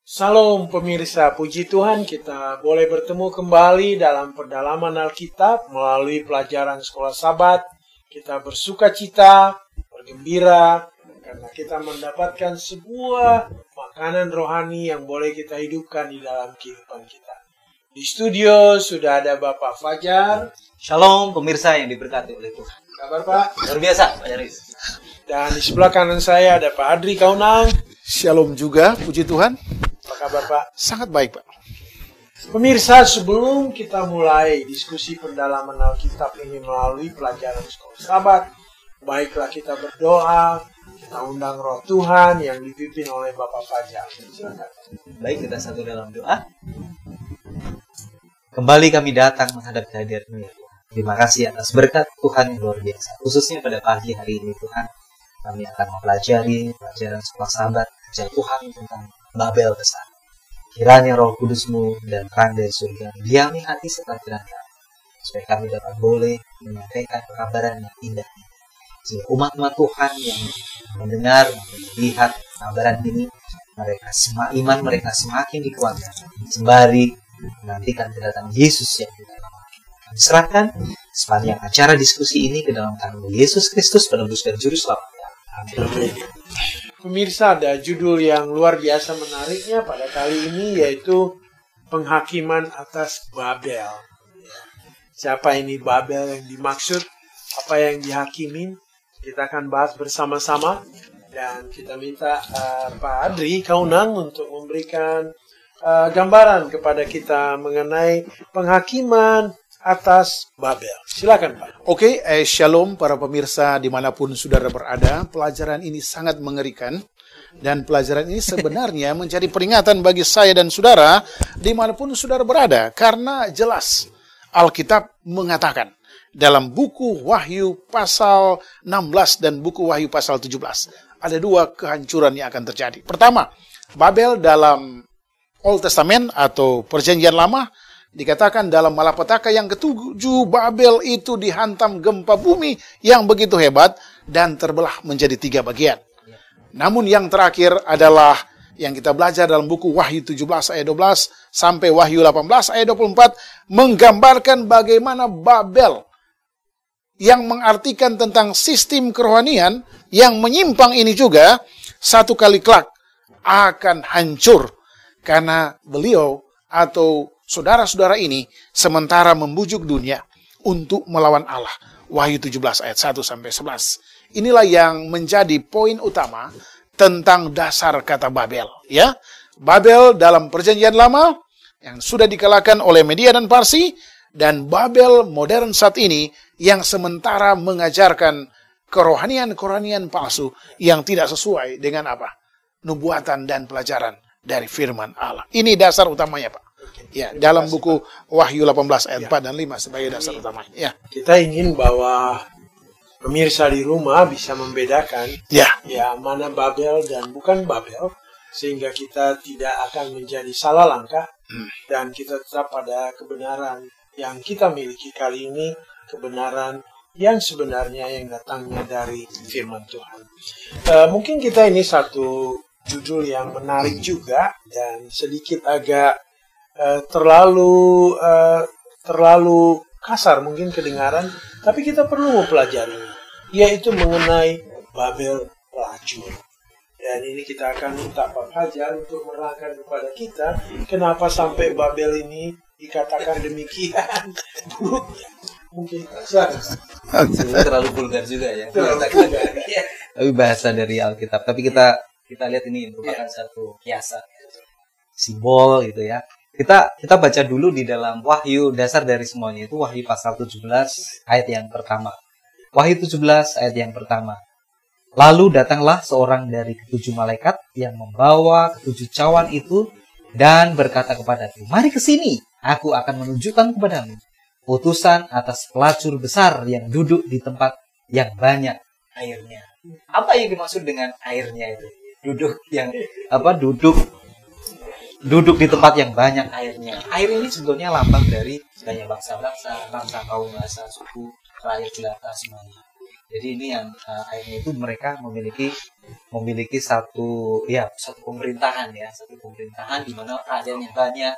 Salam pemirsa, puji Tuhan kita boleh bertemu kembali dalam pendalaman Alkitab melalui pelajaran Sekolah Sabat. Kita bersuka cita, bergembira, karena kita mendapatkan sebuah makanan rohani yang boleh kita hidupkan di dalam kehidupan kita. Di studio sudah ada Bapak Fajar. Shalom pemirsa yang diberkati oleh Tuhan. Kabar Pak? Luar biasa Pak Yaris. Dan di sebelah kanan saya ada Pak Adri Kaunang. Shalom juga, puji Tuhan. Apa kabar Pak? Sangat baik Pak. Pemirsa, sebelum kita mulai diskusi pendalaman Alkitab ini melalui pelajaran Sekolah Sabat, baiklah kita berdoa, kita undang Roh Tuhan yang dipimpin oleh Bapak Fajar. Silakan. Baik, kita satu dalam doa. Kembali kami datang menghadap kehadiran-Mu ya Tuhan. Terima kasih atas berkat Tuhan yang luar biasa. Khususnya pada pagi hari ini Tuhan, kami akan mempelajari pelajaran Sekolah Sabat, ajar Tuhan tentang Babel besar. Kiranya Roh Kudus-Mu dan terang dari surga diami hati serta pikiran kami, supaya kami dapat boleh menyampaikan kabaran yang indah ini. Sehingga umat-umat Tuhan yang mendengar, melihat kabaran ini, iman mereka semakin dikuatkan, sembari menantikan kedatangan Yesus yang kita namanya. Kami serahkan sepanjang acara diskusi ini ke dalam tangan Yesus Kristus, penebus dan juru selamat. Amin. Pemirsa, ada judul yang luar biasa menariknya pada kali ini, yaitu penghakiman atas Babel. Siapa ini Babel yang dimaksud? Apa yang dihakimin? Kita akan bahas bersama-sama. Dan kita minta Pak Adri Kaunang untuk memberikan gambaran kepada kita mengenai penghakiman atas Babel. Silakan Pak. Oke, shalom para pemirsa dimanapun saudara berada. Pelajaran ini sangat mengerikan. Dan pelajaran ini sebenarnya menjadi peringatan bagi saya dan saudara dimanapun saudara berada. Karena jelas Alkitab mengatakan dalam buku Wahyu pasal 16 dan buku Wahyu pasal 17. Ada dua kehancuran yang akan terjadi. Pertama, Babel dalam Old Testament atau Perjanjian Lama dikatakan dalam malapetaka yang ketujuh, Babel itu dihantam gempa bumi yang begitu hebat dan terbelah menjadi 3 bagian. Namun yang terakhir adalah yang kita belajar dalam buku Wahyu 17 ayat 12 sampai Wahyu 18 ayat 24 menggambarkan bagaimana Babel yang mengartikan tentang sistem kerohanian yang menyimpang ini juga satu kali kelak akan hancur karena beliau atau saudara-saudara ini sementara membujuk dunia untuk melawan Allah. Wahyu 17 ayat 1 sampai 11. Inilah yang menjadi poin utama tentang dasar kata Babel, ya. Babel dalam Perjanjian Lama yang sudah dikalahkan oleh Media dan Parsi, dan Babel modern saat ini yang sementara mengajarkan kerohanian palsu yang tidak sesuai dengan apa? Nubuatan dan pelajaran dari firman Allah. Ini dasar utamanya, Pak. Ya, dalam buku Wahyu 18 ayat 4 dan 5 sebagai dasar utamanya. Ya. Kita ingin bahwa pemirsa di rumah bisa membedakan ya mana Babel dan bukan Babel, sehingga kita tidak akan menjadi salah langkah dan kita tetap pada kebenaran yang kita miliki kali ini, kebenaran yang sebenarnya yang datangnya dari firman Tuhan. Mungkin kita ini satu judul yang menarik juga dan sedikit agak terlalu kasar mungkin kedengaran, tapi kita perlu mempelajarinya, yaitu mengenai Babel pelacur. Dan ini kita akan minta Pak Fajar untuk menerangkan kepada kita kenapa sampai Babel ini dikatakan demikian buruknya. Mungkin terlalu vulgar juga ya. Ya. Tapi bahasa dari Alkitab. Tapi kita lihat ini merupakan satu kiasan, simbol gitu ya. Kita baca dulu di dalam Wahyu, dasar dari semuanya itu Wahyu pasal 17 ayat yang pertama. Wahyu 17 ayat yang pertama. Lalu datanglah seorang dari ketujuh malaikat yang membawa ketujuh cawan itu dan berkata kepadaku, "Mari ke sini, aku akan menunjukkan kepadamu putusan atas pelacur besar yang duduk di tempat yang banyak airnya." Apa yang dimaksud dengan airnya itu? Duduk di tempat yang banyak airnya. Air ini sebetulnya lambang dari banyak bangsa-bangsa, kaum, bahasa, suku, rakyat jelata semuanya. Jadi ini yang akhirnya itu mereka memiliki satu pemerintahan ya, satu pemerintahan di mana rakyatnya banyak,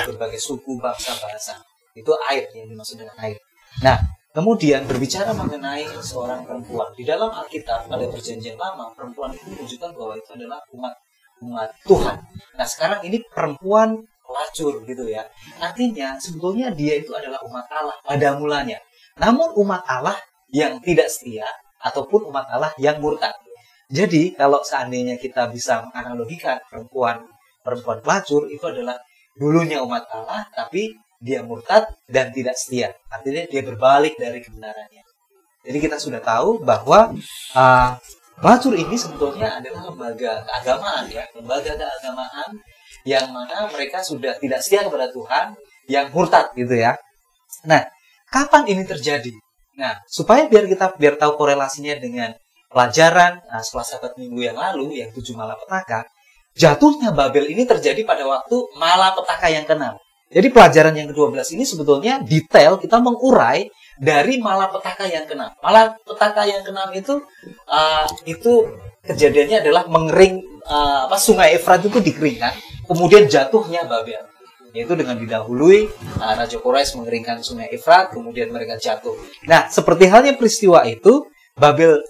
berbagai suku, bangsa, bahasa. Itu air yang dimaksud dengan air. Nah, kemudian berbicara mengenai seorang perempuan di dalam Alkitab pada Perjanjian Lama, perempuan itu menunjukkan bahwa itu adalah umat Tuhan. Nah, sekarang ini perempuan pelacur gitu ya. Artinya sebetulnya dia itu adalah umat Allah pada mulanya. Namun umat Allah yang tidak setia ataupun umat Allah yang murtad. Jadi kalau seandainya kita bisa menganalogikan perempuan pelacur itu adalah dulunya umat Allah tapi dia murtad dan tidak setia. Artinya dia berbalik dari kebenarannya. Jadi kita sudah tahu bahwa pelacur ini sebetulnya adalah lembaga keagamaan ya, lembaga keagamaan yang mana mereka sudah tidak setia kepada Tuhan, yang murtad gitu ya. Nah, kapan ini terjadi? Nah, supaya biar tahu korelasinya dengan pelajaran setelah Sabat Minggu yang lalu, yang 7 malapetaka, jatuhnya Babel ini terjadi pada waktu malapetaka yang ke-6. Jadi pelajaran yang ke-12 ini sebetulnya detail kita mengurai dari malapetaka yang ke-6. Malapetaka yang ke-6 itu kejadiannya adalah mengering, sungai Efrat itu dikeringkan, kemudian jatuhnya Babel. Yaitu dengan didahului Raja Kores mengeringkan sungai Efrat, kemudian mereka jatuh. Nah, seperti halnya peristiwa itu, Babel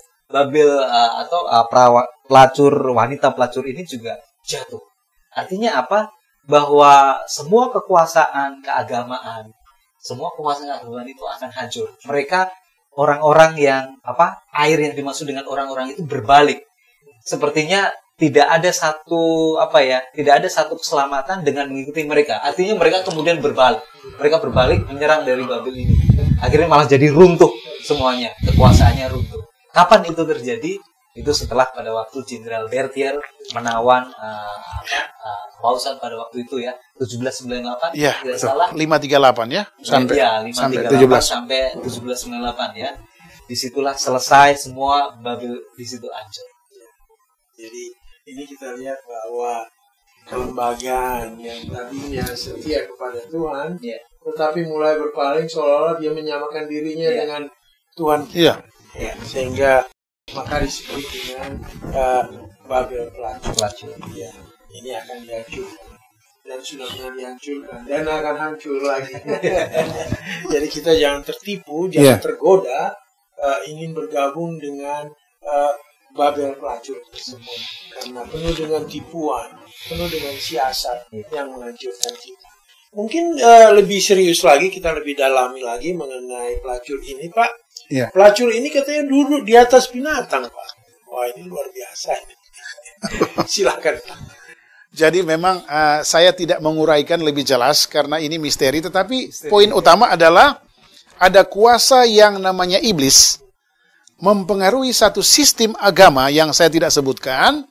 wanita pelacur ini juga jatuh. Artinya apa? Bahwa semua kekuasaan keagamaan itu akan hancur. Mereka orang-orang yang air yang dimaksud dengan orang-orang itu berbalik. Sepertinya tidak ada satu keselamatan dengan mengikuti mereka. Artinya mereka kemudian berbalik. Mereka berbalik menyerang dari Babel ini. Akhirnya malah jadi runtuh semuanya, kekuasaannya runtuh. Kapan itu terjadi? Itu setelah pada waktu Jenderal Berthier menawan Pausan pada waktu itu ya, 1798. Iya, tidak salah. 538 ya. Sampai 538 sampai 1798 ya. Disitulah selesai semua Babel, di situ hancur. Jadi ini kita lihat bahwa kelembagaan yang tadinya setia kepada Tuhan, tetapi mulai berpaling seolah-olah dia menyamakan dirinya dengan Tuhan. Sehingga maka disebut dengan Babel pelacur. Ini akan dihancurkan dan sudah pernah dihancurkan dan akan hancur lagi. Jadi kita jangan tertipu, jangan tergoda ingin bergabung dengan Babel pelacur tersebut, karena penuh dengan tipuan, penuh dengan siasat yang menghancurkan kita. Mungkin lebih serius lagi, kita lebih dalami lagi mengenai pelacur ini, Pak. Pelacur ini katanya duduk di atas binatang, Pak. Wah, ini luar biasa ini. Silakan, Pak. Jadi memang saya tidak menguraikan lebih jelas karena ini misteri, tetapi poin utama adalah ada kuasa yang namanya iblis mempengaruhi satu sistem agama yang saya tidak sebutkan,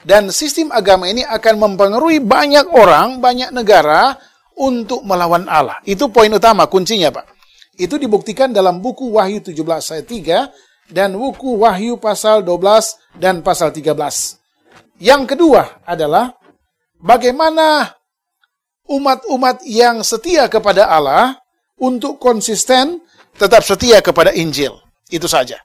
dan sistem agama ini akan mempengaruhi banyak orang, banyak negara untuk melawan Allah. Itu poin utama, kuncinya, Pak. Itu dibuktikan dalam buku Wahyu 17 ayat 3 dan buku Wahyu pasal 12 dan pasal 13. Yang kedua adalah bagaimana umat-umat yang setia kepada Allah untuk konsisten tetap setia kepada Injil. Itu saja.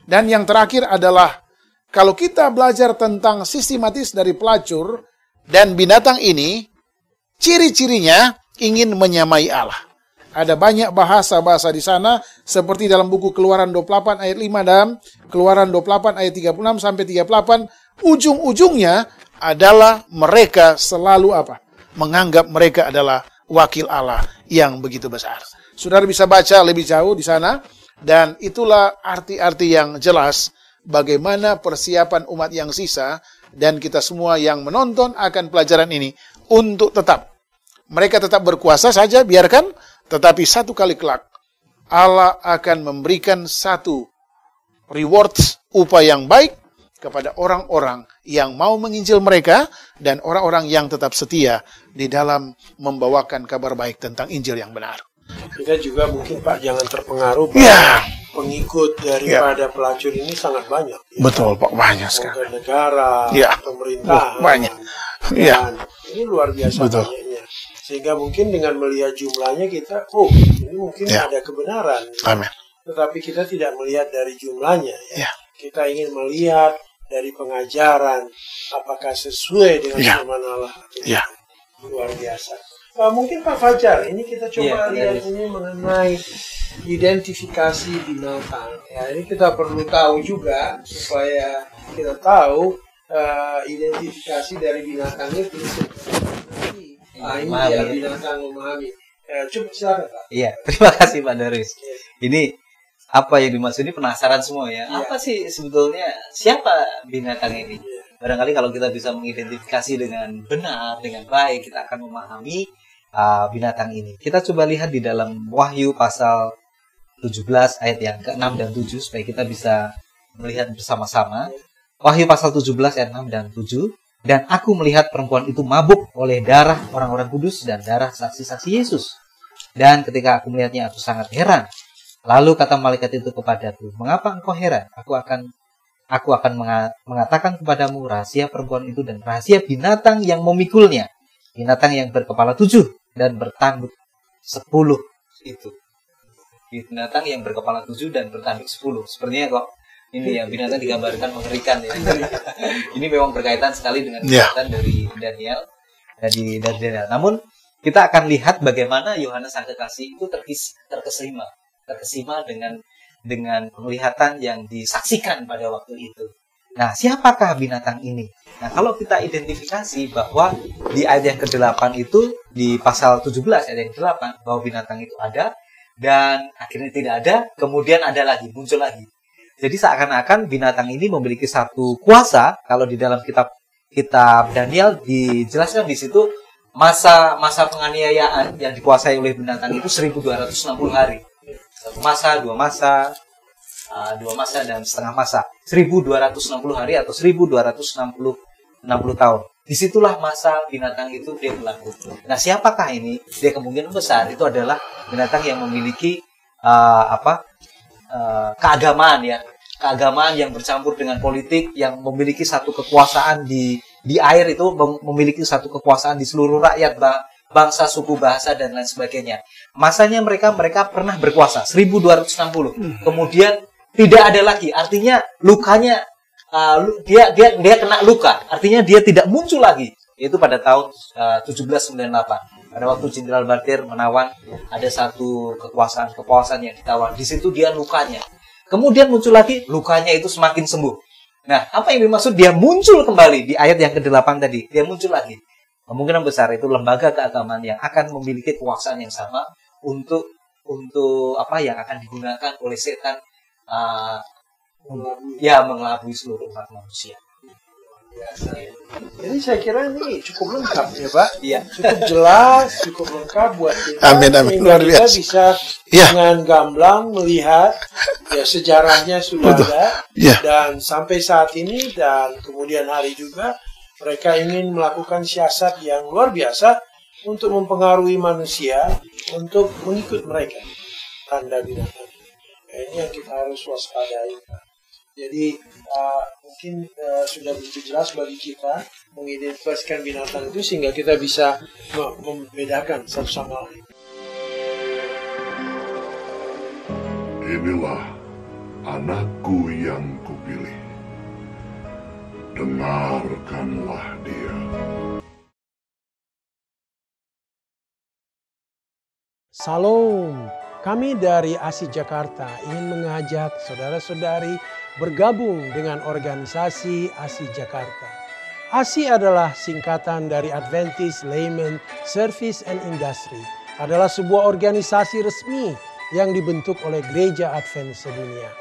Dan yang terakhir adalah kalau kita belajar tentang sistematis dari pelacur dan binatang ini, ciri-cirinya ingin menyamai Allah. Ada banyak bahasa-bahasa di sana, seperti dalam buku Keluaran 28 ayat 5 dan Keluaran 28 ayat 36 sampai 38, ujung-ujungnya adalah mereka selalu menganggap mereka adalah wakil Allah yang begitu besar. Saudara bisa baca lebih jauh di sana, dan itulah arti-arti yang jelas bagaimana persiapan umat yang sisa dan kita semua yang menonton akan pelajaran ini untuk tetap. Mereka tetap berkuasa saja, biarkan, tetapi satu kali kelak Allah akan memberikan satu reward, upah yang baik kepada orang-orang yang mau menginjil mereka dan orang-orang yang tetap setia di dalam membawakan kabar baik tentang Injil yang benar. Kita juga mungkin, Pak, jangan terpengaruh pengikut daripada pelacur ini sangat banyak. Betul, Pak, banyak sekali. Negara, pemerintah, banyak. Ini luar biasa banyaknya. Sehingga mungkin dengan melihat jumlahnya kita, ini mungkin ada kebenaran. Amin. tetapi kita tidak melihat dari jumlahnya. Ya. Kita ingin melihat dari pengajaran, apakah sesuai dengan firman Allah. Ya. Luar biasa. Mungkin Pak Fajar, ini kita coba lihat ini mengenai identifikasi binatang. Ya, ini kita perlu tahu juga supaya kita tahu identifikasi dari binatang itu. Ini dia binatang memahami. Coba silakan Pak. Iya, terima kasih Pak Darius. Ini apa yang dimaksud, ini penasaran semua ya. Apa sih sebetulnya, siapa binatang ini? Barangkali kalau kita bisa mengidentifikasi dengan benar, dengan baik, kita akan memahami binatang ini. Kita coba lihat di dalam Wahyu pasal 17 ayat yang ke-6 dan 7 supaya kita bisa melihat bersama-sama. Wahyu pasal 17 ayat 6 dan 7. Dan aku melihat perempuan itu mabuk oleh darah orang-orang kudus dan darah saksi-saksi Yesus. Dan ketika aku melihatnya, aku sangat heran. Lalu kata malaikat itu kepadaku, mengapa engkau heran? Aku akan mengatakan kepadamu rahasia perempuan itu dan rahasia binatang yang memikulnya. Binatang yang berkepala 7 dan bertanduk 10 itu. Binatang yang berkepala 7 dan bertanduk 10. Sepertinya kok ini ya, binatang digambarkan mengerikan ya. Ini memang berkaitan sekali dengan kaitan dari Daniel. Dari Daniel. Namun kita akan lihat bagaimana Yohanes Sang Kekasih itu terkesima dengan penglihatan yang disaksikan pada waktu itu. Nah, siapakah binatang ini? Nah, kalau kita identifikasi bahwa di ayat yang ke-8 itu, di pasal 17 ayat yang ke-8, bahwa binatang itu ada, dan akhirnya tidak ada, kemudian ada lagi, muncul lagi. Jadi seakan-akan binatang ini memiliki satu kuasa. Kalau di dalam kitab Daniel dijelaskan di situ masa penganiayaan yang dikuasai oleh binatang itu 1260 hari. Satu masa, dua masa dan setengah masa. 1260 hari atau 1260 tahun. Disitulah masa binatang itu dia berlaku. Nah, siapakah ini? Dia kemungkinan besar itu adalah binatang yang memiliki keagamaan yang bercampur dengan politik, yang memiliki satu kekuasaan di air itu, memiliki satu kekuasaan di seluruh rakyat, bangsa, suku, bahasa dan lain sebagainya. Masanya mereka pernah berkuasa 1260. Kemudian tidak ada lagi. Artinya lukanya dia kena luka. Artinya dia tidak muncul lagi. Yaitu pada tahun 1798. Pada waktu Jenderal Bartir menawan, ada satu kekuasaan yang ditawan. Di situ dia lukanya. Kemudian muncul lagi, lukanya itu semakin sembuh. Nah, apa yang dimaksud? Dia muncul kembali di ayat yang ke-8 tadi. Dia muncul lagi. Kemungkinan besar itu lembaga keagamaan yang akan memiliki kekuasaan yang sama untuk apa yang akan digunakan oleh setan mengelabui seluruh umat manusia. Jadi saya kira ini cukup lengkap ya Pak. Iya. Cukup jelas, cukup lengkap buat kita. Amin. Luar kita biasa. bisa dengan gamblang melihat sejarahnya sudah ada dan sampai saat ini dan kemudian hari juga mereka ingin melakukan siasat yang luar biasa untuk mempengaruhi manusia untuk mengikut mereka. Tanda binatang. Ini yang kita harus waspadai. Jadi mungkin sudah begitu jelas bagi kita mengidentifikasikan binatang itu sehingga kita bisa membedakan satu sama lain. Inilah anakku yang kupilih. Dengarkanlah dia. Salam. Kami dari ASI Jakarta ingin mengajak saudara-saudari bergabung dengan organisasi ASI Jakarta. ASI adalah singkatan dari Adventist Layman Service and Industry. Adalah sebuah organisasi resmi yang dibentuk oleh Gereja Advent sedunia.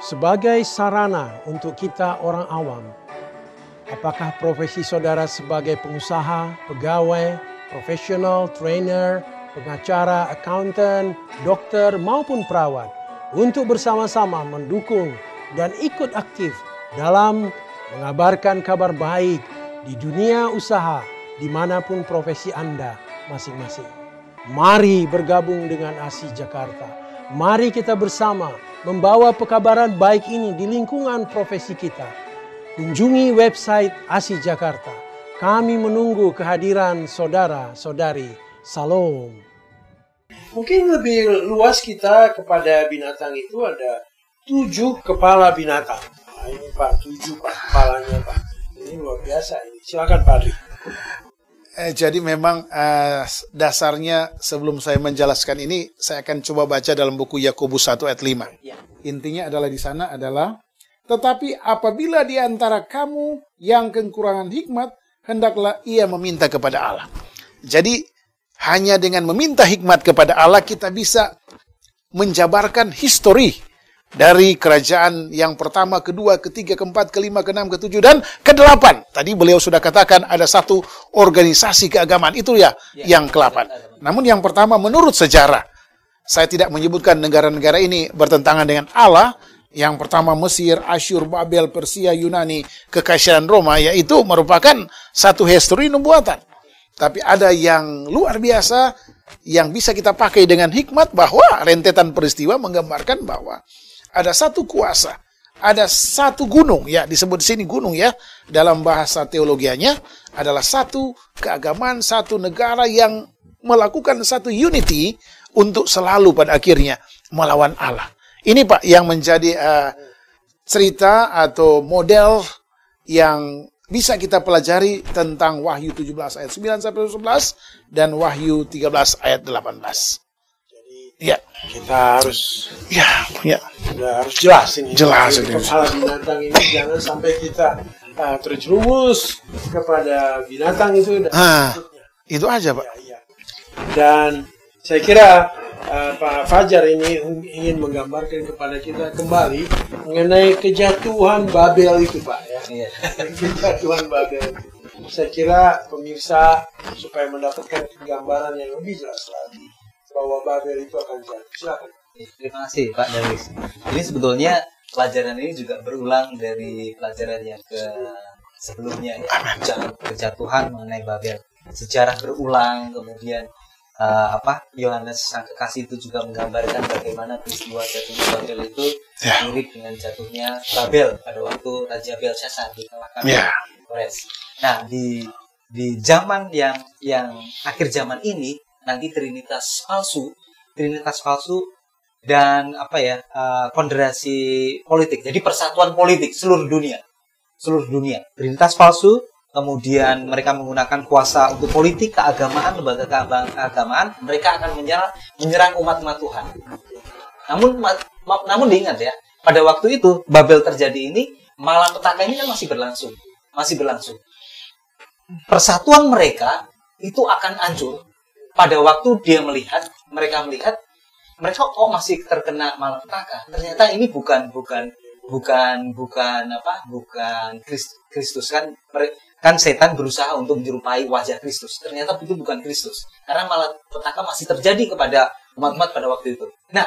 Sebagai sarana untuk kita orang awam. Apakah profesi saudara sebagai pengusaha, pegawai, profesional, trainer, pengacara, accountant, dokter maupun perawat untuk bersama-sama mendukung dan ikut aktif dalam mengabarkan kabar baik di dunia usaha dimanapun profesi Anda masing-masing. Mari bergabung dengan ASI Jakarta. Mari kita bersama membawa pekabaran baik ini di lingkungan profesi kita. Kunjungi website ASI Jakarta. Kami menunggu kehadiran saudara-saudari. Salam. Mungkin lebih luas kita kepada binatang itu ada 7 kepala binatang. Nah, ini Pak, 7 Pak kepalanya Pak. Ini luar biasa ini. Silakan Pak Adri. Jadi memang dasarnya sebelum saya menjelaskan ini, saya akan coba baca dalam buku Yakobus 1 ayat 5. Intinya adalah di sana adalah, tetapi apabila di antara kamu yang kekurangan hikmat, hendaklah ia meminta kepada Allah. Jadi hanya dengan meminta hikmat kepada Allah kita bisa menjabarkan histori dari kerajaan yang pertama, kedua, ketiga, keempat, kelima, keenam, ketujuh, dan kedelapan. Tadi beliau sudah katakan ada satu organisasi keagamaan, itu ya yang ke-8. Namun yang pertama menurut sejarah, saya tidak menyebutkan negara-negara ini bertentangan dengan Allah. Yang pertama Mesir, Asyur, Babel, Persia, Yunani, Kekaisaran Roma, yaitu merupakan satu histori nubuatan. Tapi ada yang luar biasa yang bisa kita pakai dengan hikmat, bahwa rentetan peristiwa menggambarkan bahwa ada satu kuasa, ada satu gunung, ya disebut di sini gunung ya, dalam bahasa teologianya adalah satu keagamaan, satu negara yang melakukan satu unity untuk selalu pada akhirnya melawan Allah. Ini Pak yang menjadi cerita atau model yang bisa kita pelajari tentang Wahyu 17 ayat 9 sampai 11 dan Wahyu 13 ayat 18. Jadi ya, kita harus harus jelas ini. Jelas ini. Kepala binatang ini jangan sampai kita terjerumus kepada binatang itu. Itu aja Pak. Ya. Dan saya kira Pak Fajar ini ingin menggambarkan kepada kita kembali mengenai kejatuhan Babel itu Pak ya. Kejatuhan Babel. Saya kira pemirsa supaya mendapatkan gambaran yang lebih jelas lagi bahwa Babel itu akan jatuh. Silakan. Terima kasih Pak Darwis. Ini sebetulnya pelajaran ini juga berulang dari pelajaran yang sebelumnya ya. Kejatuhan mengenai Babel. Sejarah berulang, kemudian Yohanes Sang Kekasih itu juga menggambarkan bagaimana peristiwa jatuhnya Babel itu mirip dengan jatuhnya Babel pada waktu Raja Belshazzar dikalahkan Kores. Nah, di zaman yang akhir zaman ini nanti trinitas palsu dan konfederasi politik. Jadi persatuan politik seluruh dunia. Trinitas palsu. Kemudian mereka menggunakan kuasa untuk politik, keagamaan, lembaga keagamaan. Mereka akan menyerang umat-umat Tuhan. Namun diingat ya, pada waktu itu Babel terjadi ini, malapetaka ini kan masih berlangsung. Persatuan mereka itu akan hancur pada waktu mereka melihat kok masih terkena malapetaka. Ternyata ini bukan Kristus kan setan berusaha untuk menyerupai wajah Kristus. Ternyata itu bukan Kristus. Karena malapetaka masih terjadi kepada umat-umat pada waktu itu. Nah,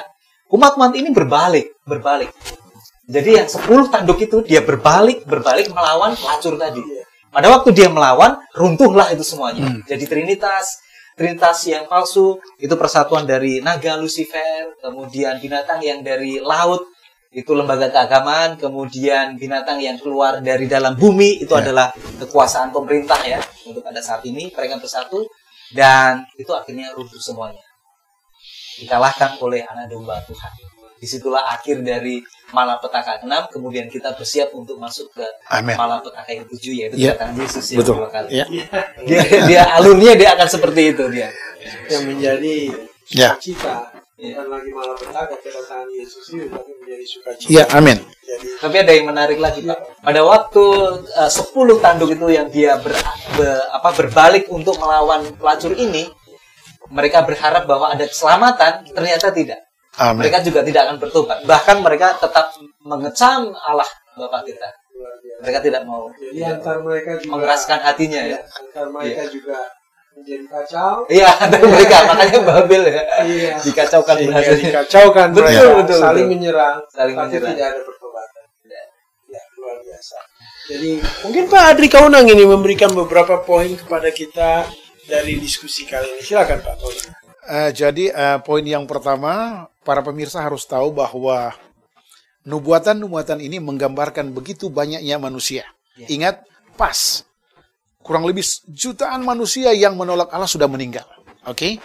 umat-umat ini berbalik. Jadi yang 10 tanduk itu dia berbalik melawan pelacur tadi. Pada waktu dia melawan, runtuhlah itu semuanya. Jadi Trinitas yang palsu itu persatuan dari naga Lucifer, kemudian binatang yang dari laut itu lembaga keagamaan, kemudian binatang yang keluar dari dalam bumi itu adalah kekuasaan pemerintah ya. Untuk pada saat ini mereka bersatu dan itu akhirnya runtuh semuanya. Dikalahkan oleh anak domba Tuhan. Disitulah akhir dari malapetaka 6, kemudian kita bersiap untuk masuk ke malapetaka yang 7 yaitu kedatangan Yesus yang kedua kali. Dia alurnya dia akan seperti itu dia. Yang menjadi cita. Bukan lagi malapetaka kedatangan Yesus itu, tapi menjadi sukacita. Ya, amin. Tapi ada yang menarik lagi Pak. Pada waktu 10 tanduk itu yang dia berbalik untuk melawan pelacur ini, mereka berharap bahwa ada keselamatan, ternyata tidak. Amin. Mereka juga tidak akan bertobat. Bahkan mereka tetap mengecam Allah Bapa kita. Mereka tidak mau. Jadi antar mereka juga mengeraskan hatinya ya. Antar mereka juga menjadi kacau. Iya, antar mereka makanya Babel ya. Dikacaukan bahasanya. Dikacaukan betul. Saling menyerang. Tapi tidak ada pertobatan. Ya, luar biasa. Jadi mungkin Pak Adri Kaunang ini memberikan beberapa poin kepada kita dari diskusi kali ini. Silakan Pak Kaunang. Jadi poin yang pertama, para pemirsa harus tahu bahwa nubuatan-nubuatan ini menggambarkan begitu banyaknya manusia. Ingat, pas kurang lebih jutaan manusia yang menolak Allah sudah meninggal. Oke?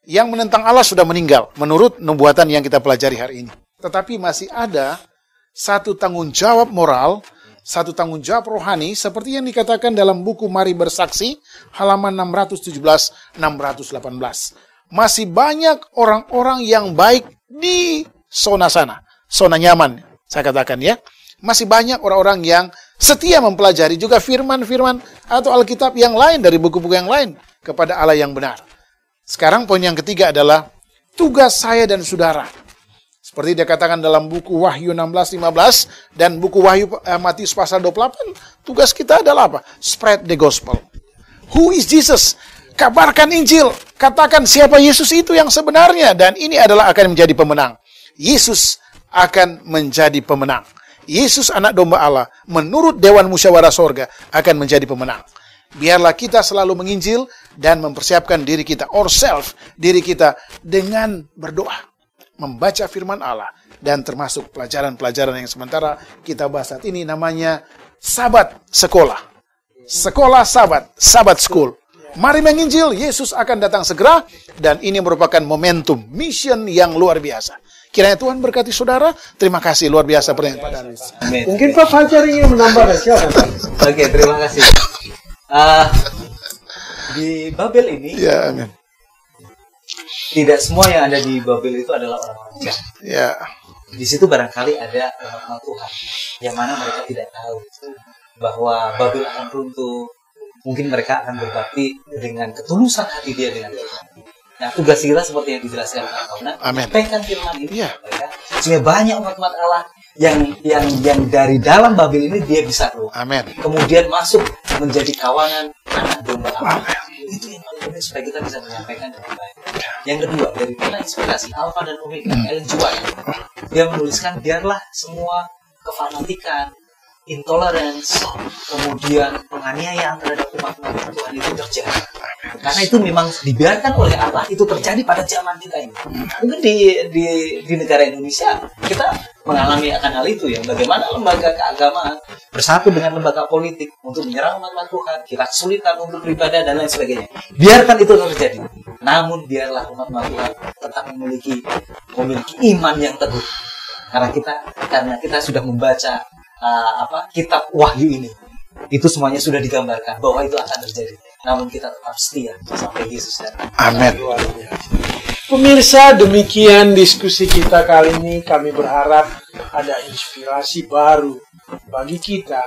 yang menentang Allah sudah meninggal, menurut nubuatan yang kita pelajari hari ini. Tetapi masih ada satu tanggung jawab moral, satu tanggung jawab rohani, seperti yang dikatakan dalam buku Mari Bersaksi, halaman 617-618. Masih banyak orang-orang yang baik di zona sana, zona nyaman, saya katakan ya. Masih banyak orang-orang yang setia mempelajari juga firman-firman atau Alkitab yang lain dari buku-buku yang lain kepada Allah yang benar. Sekarang poin yang ketiga adalah tugas saya dan saudara. Seperti dikatakan dalam buku Wahyu 16:15 dan buku Wahyu Matius pasal 28, tugas kita adalah apa? Spread the gospel. Who is Jesus? Kabarkan Injil. Katakan siapa Yesus itu yang sebenarnya. Dan ini adalah akan menjadi pemenang. Yesus akan menjadi pemenang. Yesus anak domba Allah menurut Dewan Musyawarah Sorga akan menjadi pemenang. Biarlah kita selalu menginjil dan mempersiapkan diri kita, diri kita dengan berdoa, membaca firman Allah, dan termasuk pelajaran-pelajaran yang sementara kita bahas saat ini namanya Sabat Sekolah. Sekolah Sabat, Sabat School. Mari menginjil, Yesus akan datang segera, dan ini merupakan momentum, mission yang luar biasa. Kiranya Tuhan berkati saudara. Terima kasih luar biasa pertanyaan Pak Darwis. Mungkin Pak Fajar ingin menambahkan, silakan. Oke, terima kasih. Di Babel ini, Ya, amin. tidak semua yang ada di Babel itu adalah orang-orang jahat. Ya, Di situ barangkali ada orang Tuhan yang mana mereka tidak tahu bahwa Babel akan runtuh. Mungkin mereka akan berbakti dengan ketulusan hati dia dengan Tuhan. Nah, tugas kita seperti yang dijelaskan Pak Kauna, menyampaikan firman ini kepada mereka, sehingga banyak umat-umat Allah yang dari dalam Babel ini dia bisa keluar. amin. Kemudian masuk menjadi kawanan anak domba Allah. Itu yang paling penting supaya kita bisa menyampaikan dengan baik. Yang kedua, dari pena inspirasi Alpha dan Omega, Ellen G. White, dia menuliskan biarlah semua kefanatikan, intolerance, kemudian penganiayaan terhadap umat-umat Tuhan itu terjadi. Karena itu memang dibiarkan oleh Allah itu terjadi pada zaman kita ini. Mungkin di negara Indonesia kita mengalami akan hal itu ya. Bagaimana lembaga keagamaan bersatu dengan lembaga politik untuk menyerang umat-umat Tuhan, kita kesulitan untuk beribadah dan lain sebagainya. Biarkan itu terjadi. Namun biarlah umat-umat Tuhan tetap memiliki iman yang teguh. Karena kita sudah membaca kitab Wahyu ini. Itu semuanya sudah digambarkan bahwa itu akan terjadi. Namun kita tetap setia sampai Yesus datang. Amin. Pemirsa, demikian diskusi kita kali ini. Kami berharap ada inspirasi baru bagi kita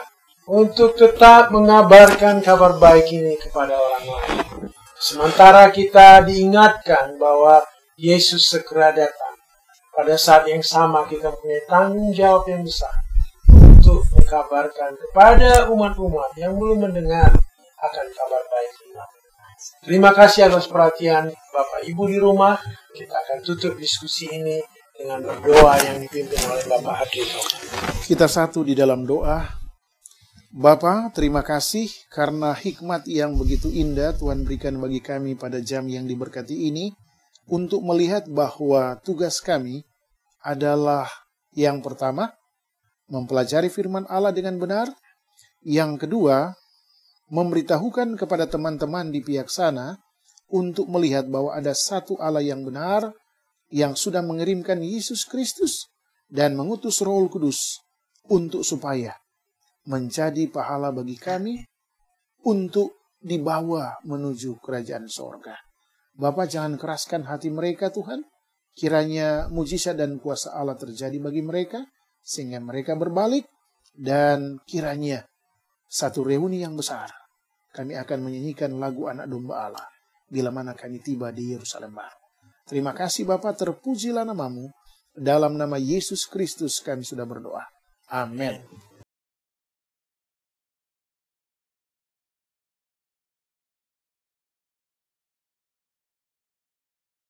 untuk tetap mengabarkan kabar baik ini kepada orang lain. Sementara kita diingatkan bahwa Yesus segera datang. Pada saat yang sama kita punya tanggung jawab yang besar untuk mengkabarkan kepada umat-umat yang belum mendengar akan kabar baik ini. Terima kasih atas perhatian Bapak Ibu di rumah. Kita akan tutup diskusi ini dengan berdoa yang dipimpin oleh Bapak Hakim. Kita satu di dalam doa. Bapa, terima kasih karena hikmat yang begitu indah Tuhan berikan bagi kami pada jam yang diberkati ini untuk melihat bahwa tugas kami adalah yang pertama, mempelajari firman Allah dengan benar. Yang kedua, memberitahukan kepada teman-teman di pihak sana untuk melihat bahwa ada satu Allah yang benar yang sudah mengirimkan Yesus Kristus dan mengutus Roh Kudus untuk supaya menjadi pahala bagi kami untuk dibawa menuju kerajaan sorga. Bapa, jangan keraskan hati mereka Tuhan. Kiranya mujizat dan kuasa Allah terjadi bagi mereka sehingga mereka berbalik, dan kiranya satu reuni yang besar kami akan menyanyikan lagu Anak Domba Allah bila mana kami tiba di Yerusalem baru. Terima kasih Bapa, terpujilah namamu. Dalam nama Yesus Kristus kami sudah berdoa. Amin.